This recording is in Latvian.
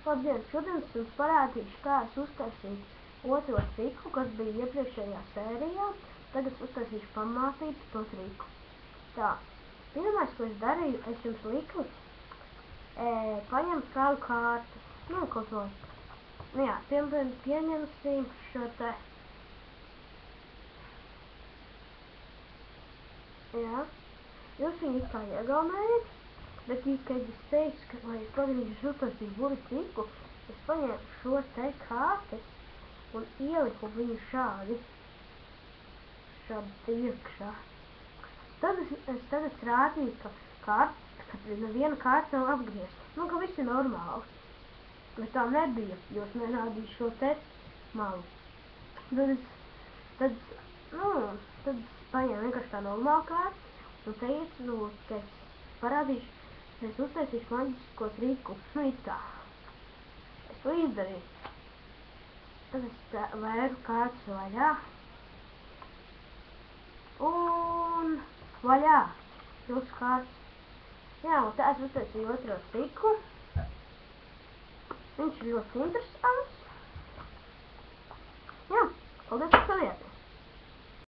Labdien, šodien es jums parādīšu, kā es uztaisīju otro triku, kas bija iepriekšējā sērijā. Tagad es uztaisīšu pamācību to triku. Tā, pirmais, ko es darīju, es jums liku paņemt kādu kārtu. Nu, kaut vai. Nu jā, pieņemsim šo te. Jā, jūs viņu kā iegaumējat. Bet, kad es teicu, ka, lai es padarīšu uztaisīju burvju triku, es paņēmu šo te kārti un ieliku viņu šādi te iekšā. Tad es rādīju, ka neviena kārta nav apgriezta. Nu, ka viss ir normāli. Bet tā nebija, jo es nerādīju šo te malu. Tad es paņēmu vienkārši tā normālu kārtu un teicu, ka es parādīšu, es uztaisīšu maģisko triku. Nu, it tā. Es to izdarīju. Tad es vēru kārtas vaļā. Un vaļā. Jūsu kārtas. Jā, un tā es uztaisīju otro triku. Viņš ir ļoti interesants. Jā, paldies par savieti.